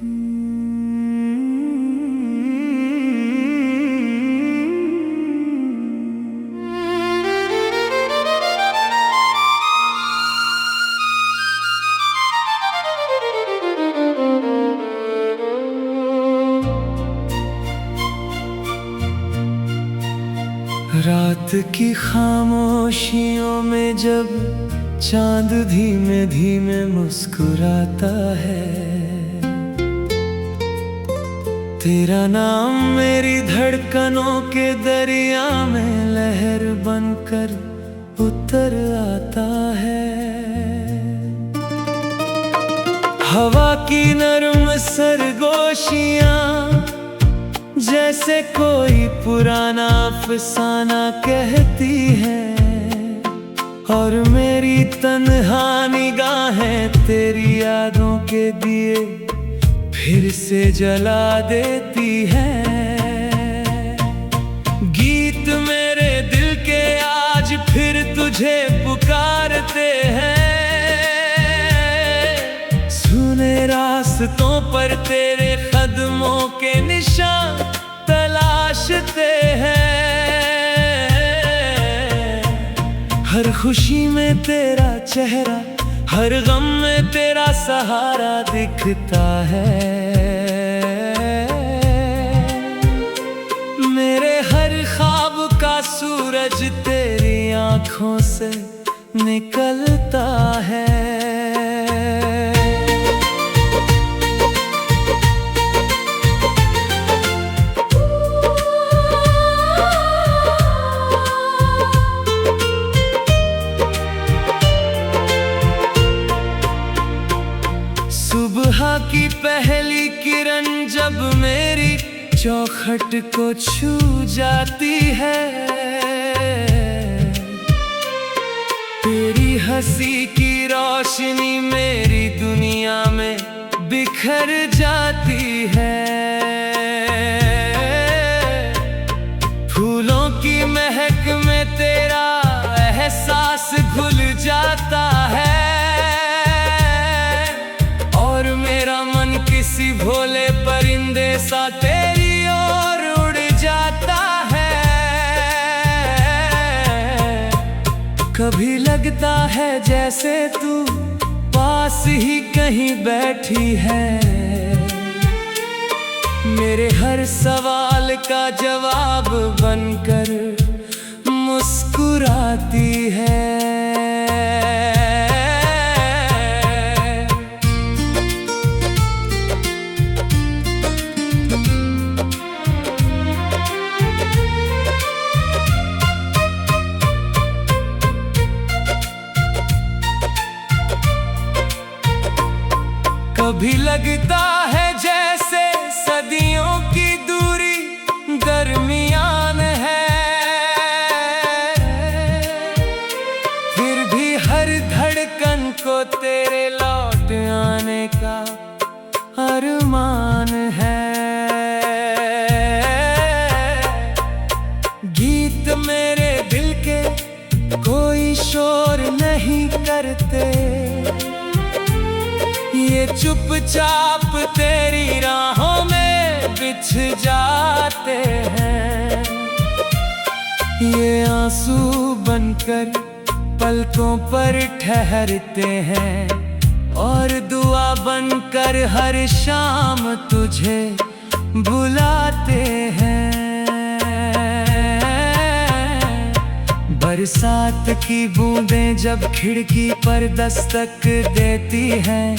रात की खामोशियों में जब चांद धीमे धीमे मुस्कुराता है, तेरा नाम मेरी धड़कनों के दरिया में लहर बनकर उतर आता है। हवा की नरम सरगोशियां जैसे कोई पुराना अफसाना कहती है, और मेरी तन्हा निगाहें तेरी यादों के दिए फिर से जला देती है। गीत मेरे दिल के आज फिर तुझे पुकारते हैं, सुने रास्तों पर तेरे कदमों के निशान तलाशते हैं। हर खुशी में तेरा चेहरा, हर गम में तेरा सहारा दिखता है। मेरे हर ख्वाब का सूरज तेरी आँखों से निकलता है। सुबह की पहली किरण जब मेरी चौखट को छू जाती है, तेरी हंसी की रोशनी मेरी दुनिया में बिखर जाती है। फूलों की महक में तेरा एहसास घुल जाता है, किसी भोले परिंदे सा तेरी ओर उड़ जाता है। कभी लगता है जैसे तू पास ही कहीं बैठी है, मेरे हर सवाल का जवाब बनकर मुस्कुराती है। कभी लगता है जैसे सदियों की दूरी दरमियान है, फिर भी हर धड़कन को तेरे लौट आने का अरमान है। गीत मेरे दिल के कोई शोर नहीं करते, ये चुपचाप तेरी राहों में बिछ जाते हैं। ये आंसू बनकर पलकों पर ठहरते हैं, और दुआ बनकर हर शाम तुझे बुलाते हैं। बरसात की बूंदें जब खिड़की पर दस्तक देती हैं,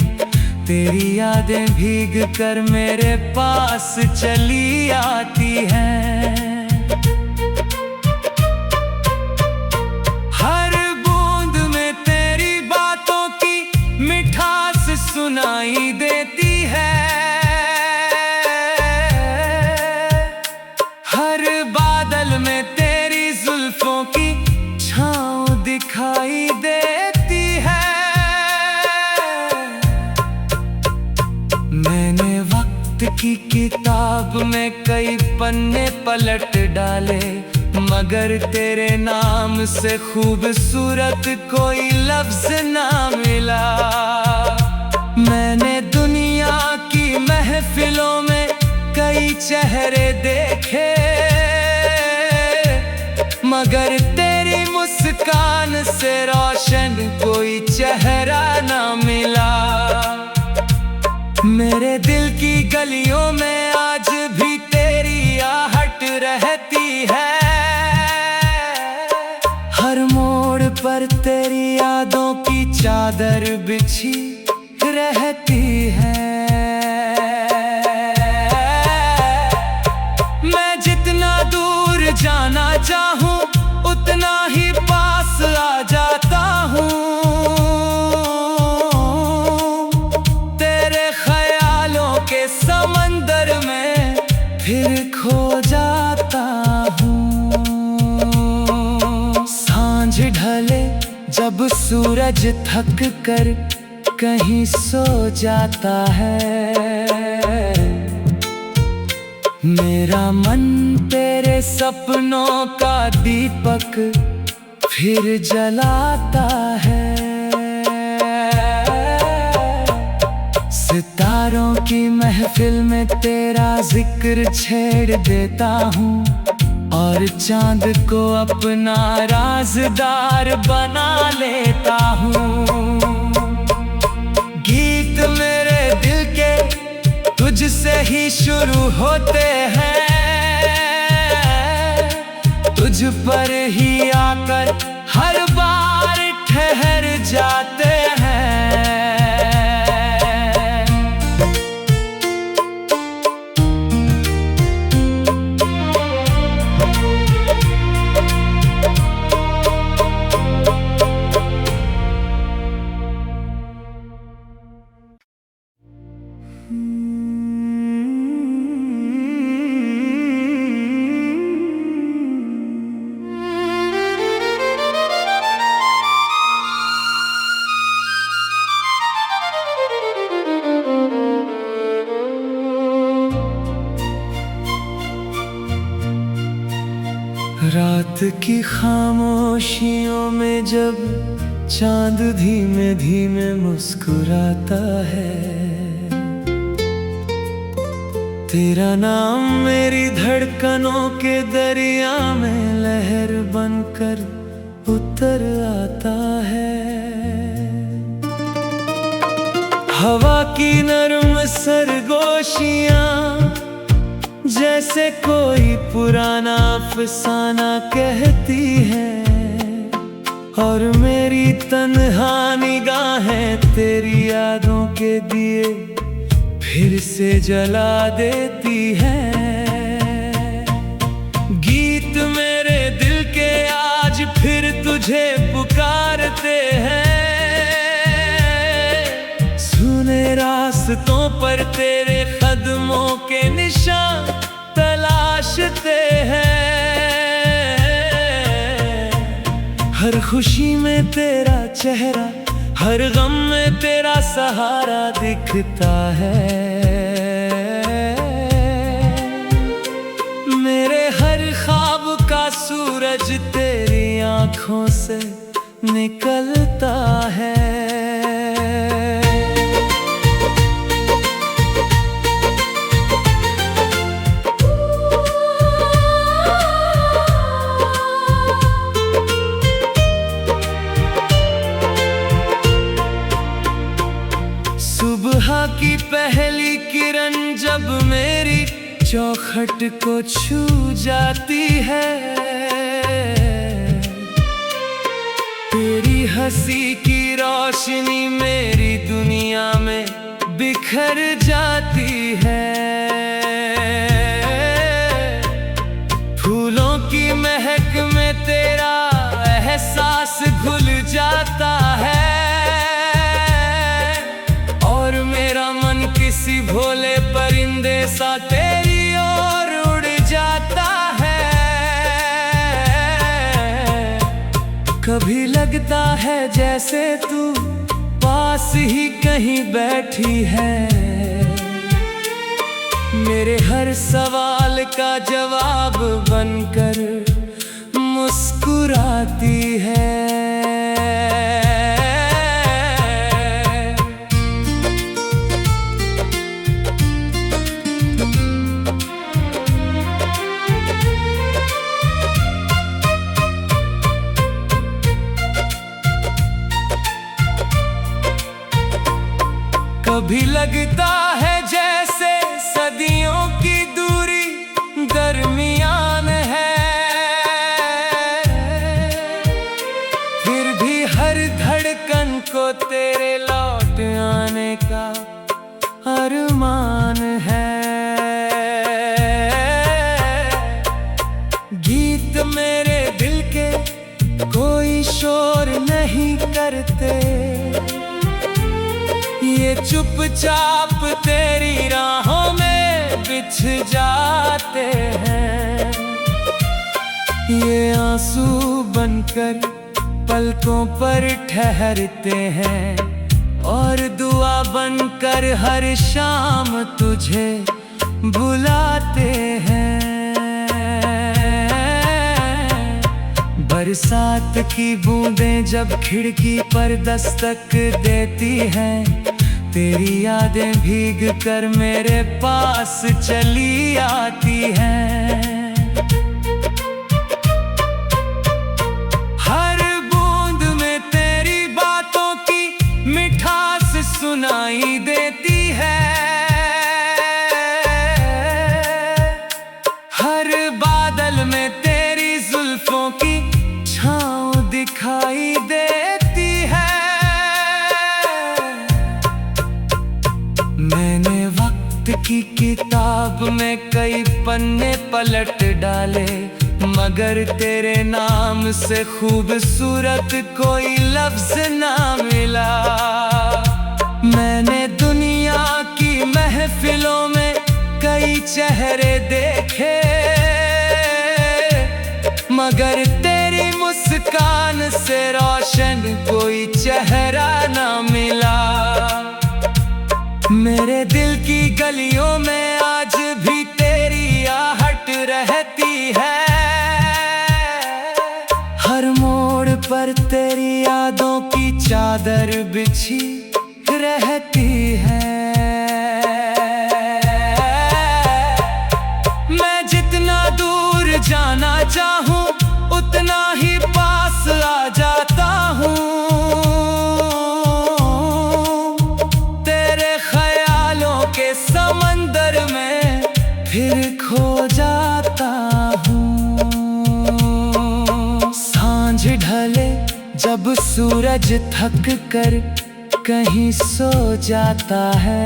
तेरी यादें भीग कर मेरे पास चली आती हैं। हर बूंद में तेरी बातों की मिठास सुनाई देती है, हर बादल में तेरी जुल्फों की छाँव दिखाई देती है। मैंने वक्त की किताब में कई पन्ने पलट डाले, मगर तेरे नाम से खूबसूरत कोई लफ्ज ना मिला। मैंने दुनिया की महफिल चेहरे देखे, मगर तेरी मुस्कान से रोशन कोई चेहरा ना मिला। मेरे दिल की गलियों में आज भी तेरी आहट रहती है। हर मोड़ पर तेरी यादों की चादर बिछी रहती है। मैं जितना दूर जाना चाहूं उतना ही पास आ जाता हूँ। तेरे ख्यालों के समंदर में फिर खो जाता हूँ। सांझ ढले जब सूरज थक कर कहीं सो जाता है, मेरा मन तेरे सपनों का दीपक फिर जलाता है। सितारों की महफिल में तेरा जिक्र छेड़ देता हूँ और चांद को अपना राज़दार बना लेता हूँ। गीत मेरे दिल के तुझसे ही शुरू होते हैं, तुझ पर ही आकर हर बार ठहर जाते हैं। रात की खामोशियों में जब चांद धीमे धीमे मुस्कुराता है, तेरा नाम मेरी धड़कनों के दरिया में लहर बनकर उतर आता है। हवा की नरम सरगोशियां जैसे कोई पुराना अफसाना कहती है, और मेरी तन्हा निगाहें तेरी यादों के दिए फिर से जला देती है। गीत मेरे दिल के आज फिर तुझे पुकारते हैं, सुने रास्तों पर तेरे कदमों के निशान तलाशते हैं। हर खुशी में तेरा चेहरा, हर गम में तेरा सहारा दिखता है। मेरे हर ख्वाब का सूरज तेरी आँखों से निकलता है। सुबह की पहली किरण जब मेरी चौखट को छू जाती है, तेरी हंसी की रोशनी मेरी दुनिया में बिखर जाती है। फूलों की महक में तेरा एहसास घुल जाता है, किसी भोले परिंदे सा तेरी ओर उड़ जाता है। कभी लगता है जैसे तू पास ही कहीं बैठी है, मेरे हर सवाल का जवाब बनकर मुस्कुराती है। कभी लगता है जैसे सदियों की दूरी दरमियान है, फिर भी हर धड़कन को तेरे लौट आने का अरमान है। गीत मेरे दिल के कोई शोर नहीं करते, ये चुपचाप तेरी राहों में बिछ जाते हैं। ये आंसू बनकर पलकों पर ठहरते हैं और दुआ बनकर हर शाम तुझे बुलाते हैं। बरसात की बूंदें जब खिड़की पर दस्तक देती हैं, तेरी यादें भीग कर मेरे पास चली आती हैं। हर बूंद में तेरी बातों की मिठास सुनाई देती है, हर बादल में तेरी जुल्फों की छाँव दिखाई देती है। मैंने वक्त की किताब में कई पन्ने पलट डाले, मगर तेरे नाम से खूबसूरत कोई लफ्ज ना मिला। मैंने दुनिया की महफिलों में कई चेहरे देखे, मगर तेरी मुस्कान से रोशन कोई चेहरा ना मिला। मेरे दिल की गलियों में आज भी तेरी आहट रहती है, हर मोड़ पर तेरी यादों की चादर बिछी रहती है। मैं जितना दूर जाना चाहूं उतना ही पास आ जाता हूँ, तेरे ख्यालों के समंदर में फिर खो जाता हूँ। सांझ ढले जब सूरज थक कर कहीं सो जाता है,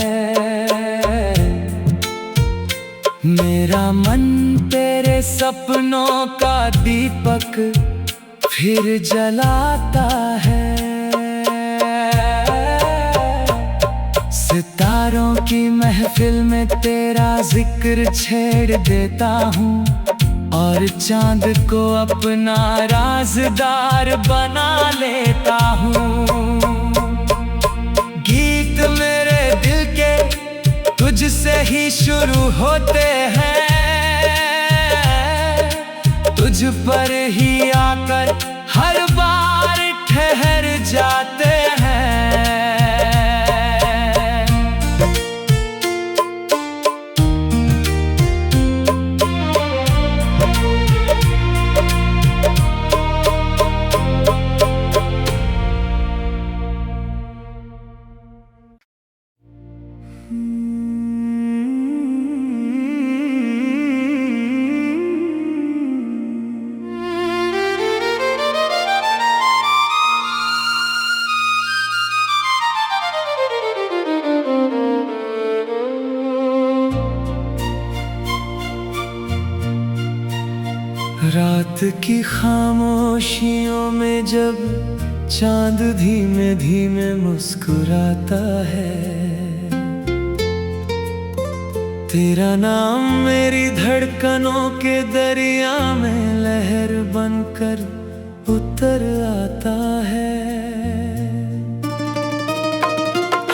मेरा मन तेरे सपनों का दीपक फिर जलाता है। सितारों की महफिल में तेरा जिक्र छेड़ देता हूँ और चांद को अपना राज़दार बना लेता हूँ। गीत मेरे दिल के तुझसे ही शुरू होते हैं, तुझ पर ही आकर हर बार ठहर जाते हैं। रात की खामोशियों में जब चांद धीमे धीमे मुस्कुराता है, तेरा नाम मेरी धड़कनों के दरिया में लहर बनकर उतर आता है।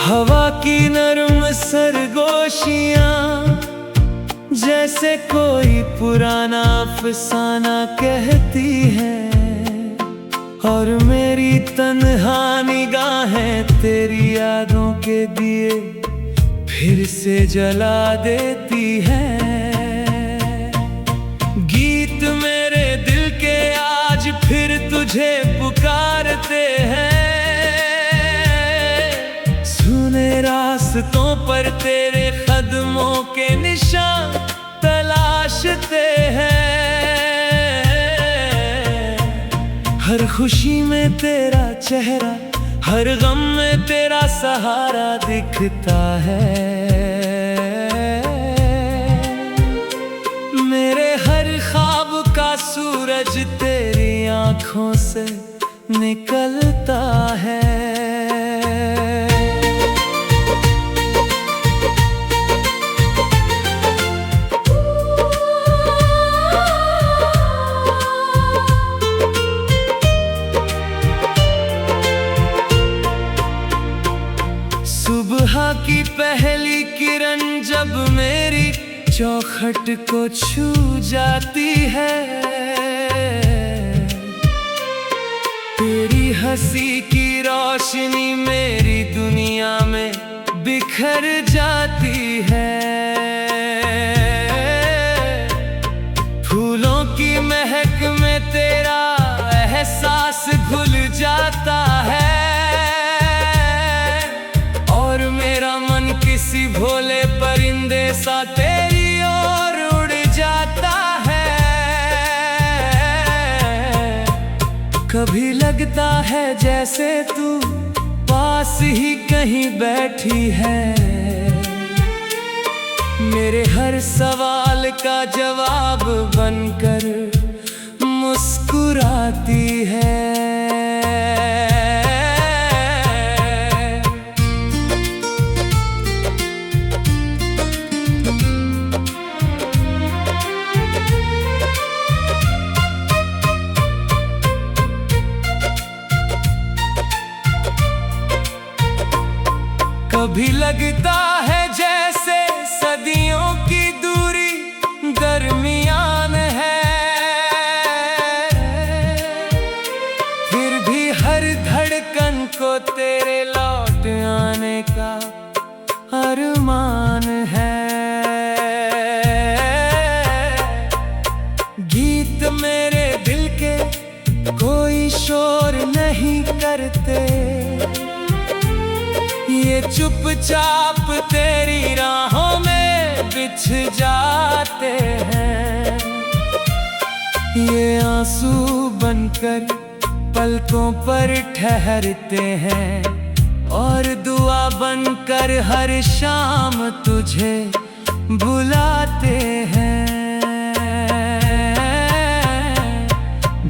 हवा की नरम सरगोशियां जैसे कोई पुराना अफसाना कहती है, और मेरी तन्हा निगाहें तेरी यादों के दिए फिर से जला देती है। गीत मेरे दिल के आज फिर तुझे पुकारते हैं, सुने रास्तों पर तेरे कदमों के निशान तलाशते हैं। हर खुशी में तेरा चेहरा, हर गम में तेरा सहारा दिखता है। मेरे हर ख्वाब का सूरज तेरी आंखों से निकलता है। सुबह की पहली किरण जब मेरी चौखट को छू जाती है, तेरी हंसी की रोशनी मेरी दुनिया में बिखर जाती है। फूलों की महक में तेरा एहसास घुल जाता है, और मेरा मन किसी भोले परिंदे सा तेरी ओर उड़ जाता है। कभी लगता है जैसे तू पास ही कहीं बैठी है, मेरे हर सवाल का जवाब बनकर मुस्कुराती है। कभी लगता है जैसे सदियों की दूरी दरमियान है, फिर भी हर धड़कन को तेरे लौट आने का अरमान है। गीत मेरे दिल के कोई शोर नहीं करते, ये चुपचाप तेरी राहों में बिछ जाते हैं। ये आंसू बनकर पलकों पर ठहरते हैं, और दुआ बनकर हर शाम तुझे बुलाते हैं।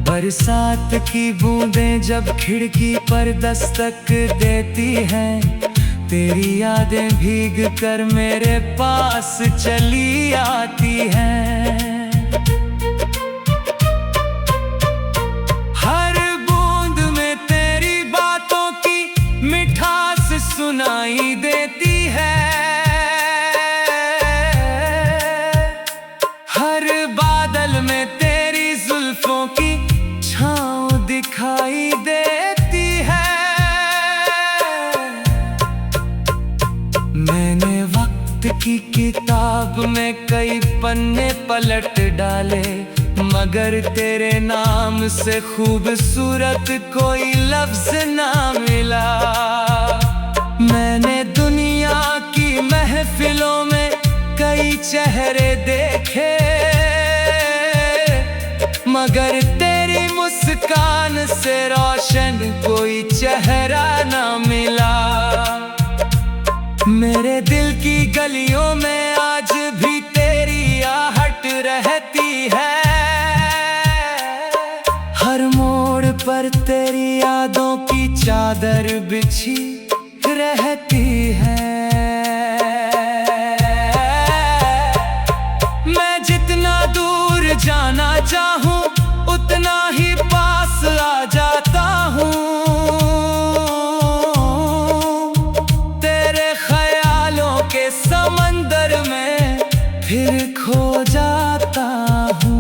बरसात की बूंदें जब खिड़की पर दस्तक देती हैं, तेरी यादें भीग कर मेरे पास चली आती हैं। हर बूंद में तेरी बातों की मिठास सुनाई देती है, हर बादल में तेरी जुल्फों की छाँव दिखाई देती है। मैंने वक्त की किताब में कई पन्ने पलट डाले, मगर तेरे नाम से खूबसूरत कोई लफ्ज ना मिला। मैंने दुनिया की महफिलों में कई चेहरे देखे, मगर तेरी मुस्कान से रोशन कोई चेहरा ना मिला। मेरे दिल की गलियों में आज भी तेरी आहट रहती है, हर मोड़ पर तेरी यादों की चादर बिछी रहती है। मैं जितना दूर जाना चाहूं उतना ही पास आ जाता हूँ, समंदर में फिर खो जाता हूँ।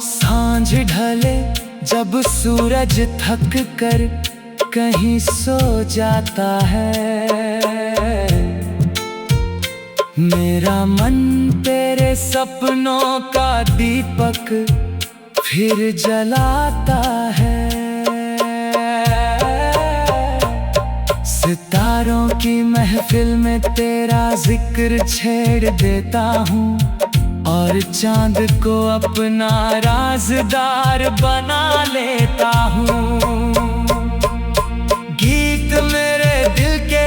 सांझ ढले जब सूरज थक कर कहीं सो जाता है, मेरा मन तेरे सपनों का दीपक फिर जलाता है। सितारों की महफिल में तेरा जिक्र छेड़ देता हूँ और चांद को अपना राज़दार बना लेता हूँ। गीत मेरे दिल के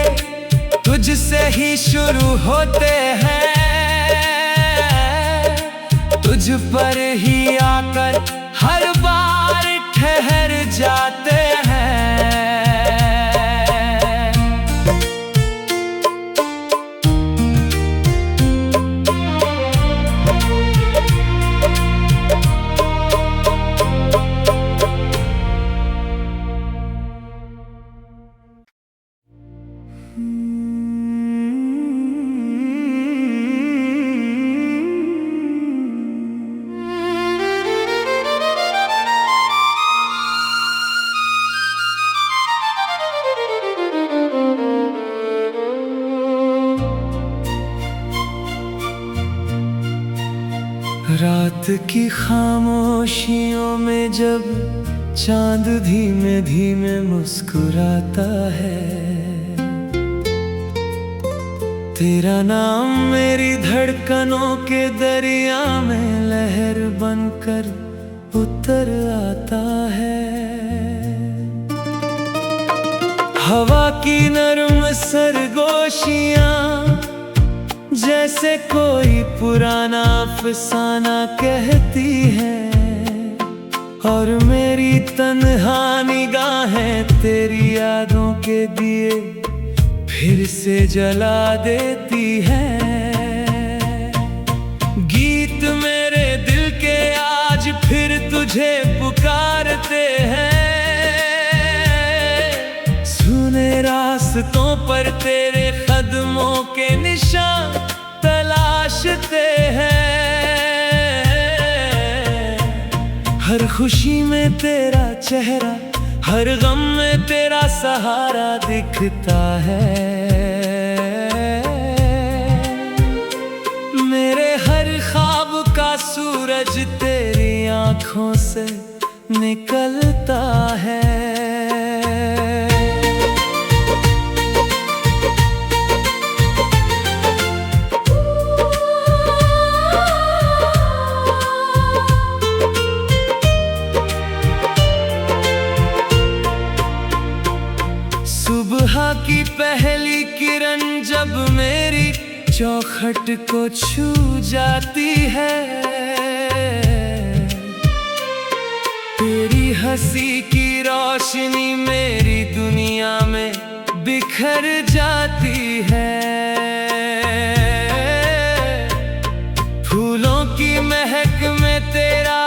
तुझसे ही शुरू होते हैं, तुझ पर ही आकर हर बार ठहर जाते हैं। रात की खामोशियों में जब चांद धीमे धीमे मुस्कुराता है, तेरा नाम मेरी धड़कनों के दरिया में लहर बनकर उतर आता है। हवा की नरम सरगोशियां जैसे कोई पुराना अफसाना कहती है, और मेरी तन्हा निगाहें तेरी यादों के दिए फिर से जला देती है। गीत मेरे दिल के आज फिर तुझे पुकारते हैं, सुने रास्तों पर तेरे कदमों के निशान तलाशते हैं। हर खुशी में तेरा चेहरा, हर गम में तेरा सहारा दिखता है। मेरे हर ख्वाब का सूरज तेरी आँखों से निकलता है। सुबह की पहली किरण जब मेरी चौखट को छू जाती है, तेरी हंसी की रोशनी मेरी दुनिया में बिखर जाती है। फूलों की महक में तेरा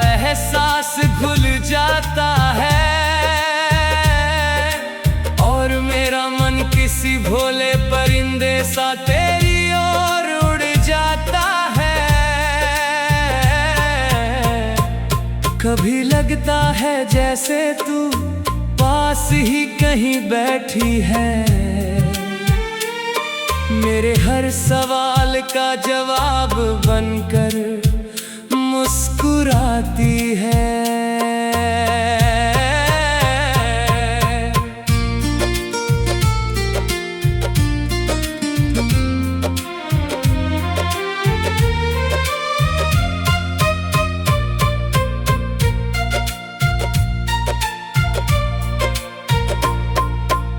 एहसास घुल जाता है, किसी भोले परिंदे सा तेरी ओर उड़ जाता है। कभी लगता है जैसे तू पास ही कहीं बैठी है, मेरे हर सवाल का जवाब बनकर मुस्कुराती है।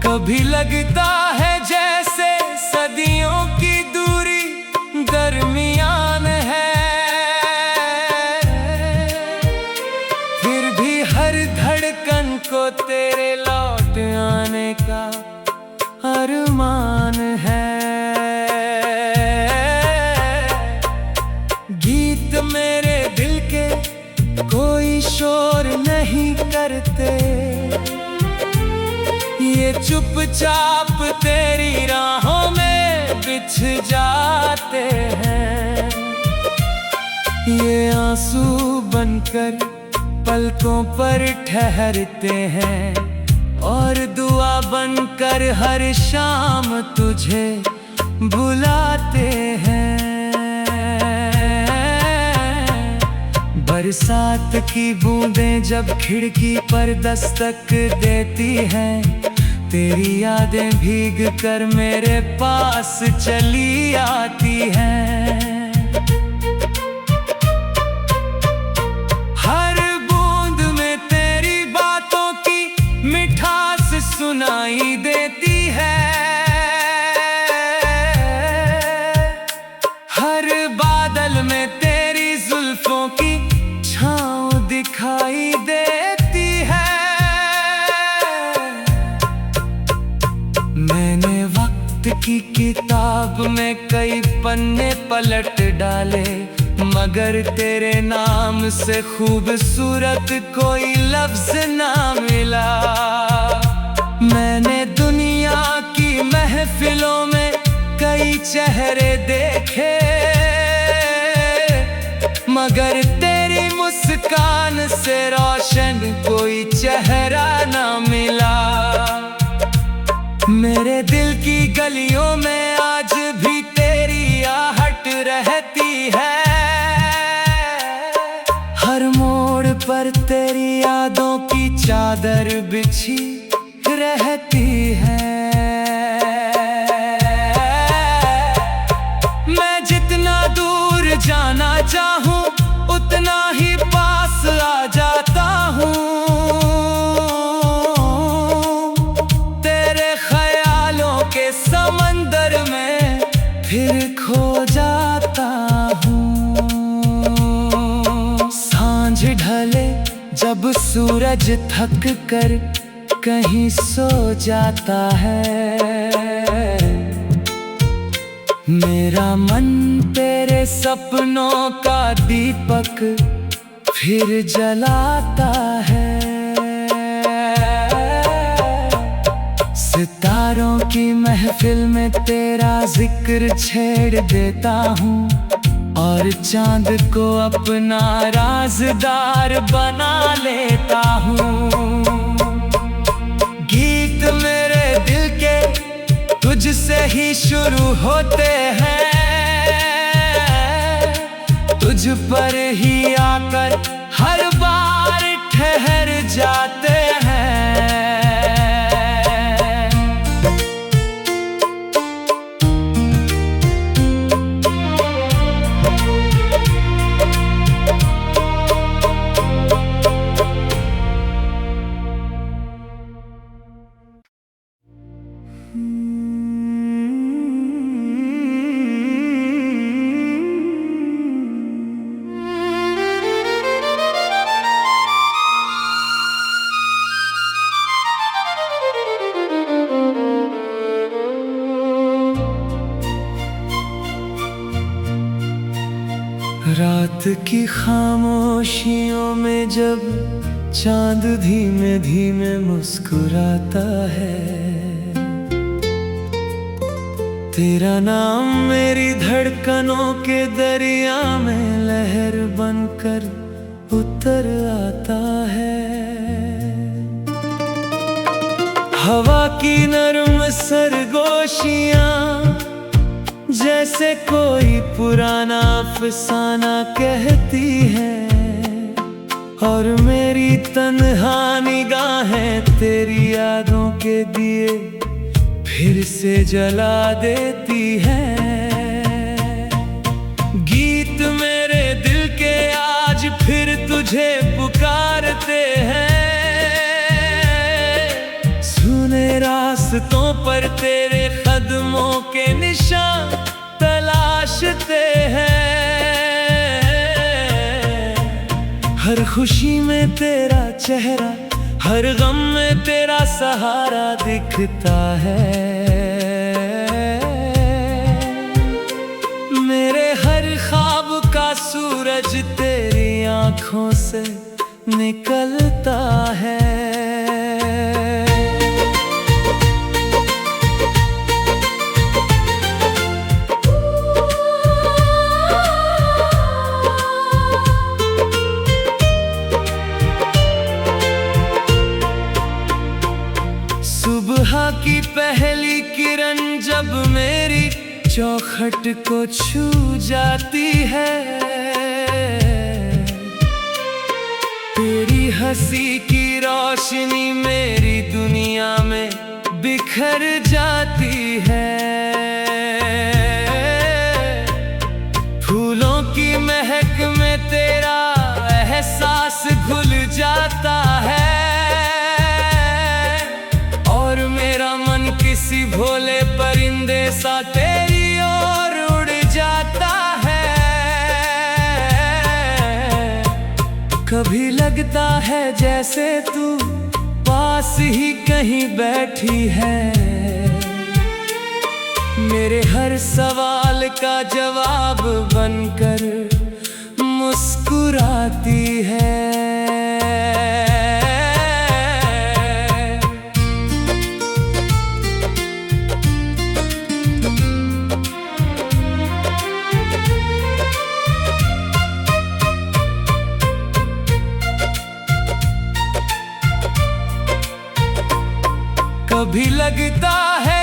कभी लगता है जैसे सदियों की दूरी दरमियान है, फिर भी हर धड़कन को तेरे लौट आने का अरमान है। गीत मेरे दिल के कोई शोर नहीं करते, ये चुपचाप तेरी राहों में बिछ जाते हैं। ये आंसू बनकर पलकों पर ठहरते हैं, और दुआ बनकर हर शाम तुझे बुलाते हैं। बरसात की बूंदें जब खिड़की पर दस्तक देती हैं, तेरी यादें भीग कर मेरे पास चली आती हैं। हर बूंद में तेरी बातों की मिठास सुनाई देती है। हर बादल में तेरी जुल्फों की छाँव दिखाई देती है। मैंने वक्त की किताब में कई पन्ने पलट डाले, मगर तेरे नाम से खूबसूरत कोई लफ्ज ना मिला। मैंने दुनिया की महफिलों में कई चेहरे देखे, मगर तेरी मुस्कान से रोशन कोई चेहरा ना मिला। मेरे दिल की गलियों में आज भी तेरी आहट रहती है। हर मोड़ पर तेरी यादों की चादर बिछी रहती है। मैं जितना दूर जाना चाहूं उतना ही पास आ जाता हूँ। तेरे ख्यालों के समंदर में फिर खो जाता हूँ। सांझ ढले जब सूरज थक कर कहीं सो जाता है, मेरा मन तेरे सपनों का दीपक फिर जलाता है। सितारों की महफिल में तेरा जिक्र छेड़ देता हूँ और चांद को अपना राज़दार बना लेता हूँ। गीत मेरे दिल के तुझसे ही शुरू होते हैं, तुझ पर ही आकर हर बार ठहर जाते हैं। रात की खामोशियों में जब चांद धीमे धीमे मुस्कुराता है, तेरा नाम मेरी धड़कनों के दरिया में लहर बनकर उतर आता है। हवा की नरम सरगोशियां जैसे कोई पुराना अफसाना कहती है, और मेरी तन्हा निगाहें तेरी यादों के दिए फिर से जला देती है। गीत मेरे दिल के आज फिर तुझे पुकारते हैं, सुने रास्तों पर तेरे कदमों के निशान तलाशते हैं। हर खुशी में तेरा चेहरा, हर गम में तेरा सहारा दिखता है। मेरे हर ख्वाब का सूरज तेरी आँखों से निकलता है। सुबह की पहली किरण जब मेरी चौखट को छू जाती है, तेरी हंसी की रोशनी मेरी दुनिया में बिखर जाती है। फूलों की महक में तेरा एहसास घुल जाता है, और मेरा मन किसी भोले परिंदे सा तेरी ओर उड़ जाता है। कभी लगता है जैसे तू पास ही कहीं बैठी है, मेरे हर सवाल का जवाब बनकर मुस्कुराती है। कभी लगता है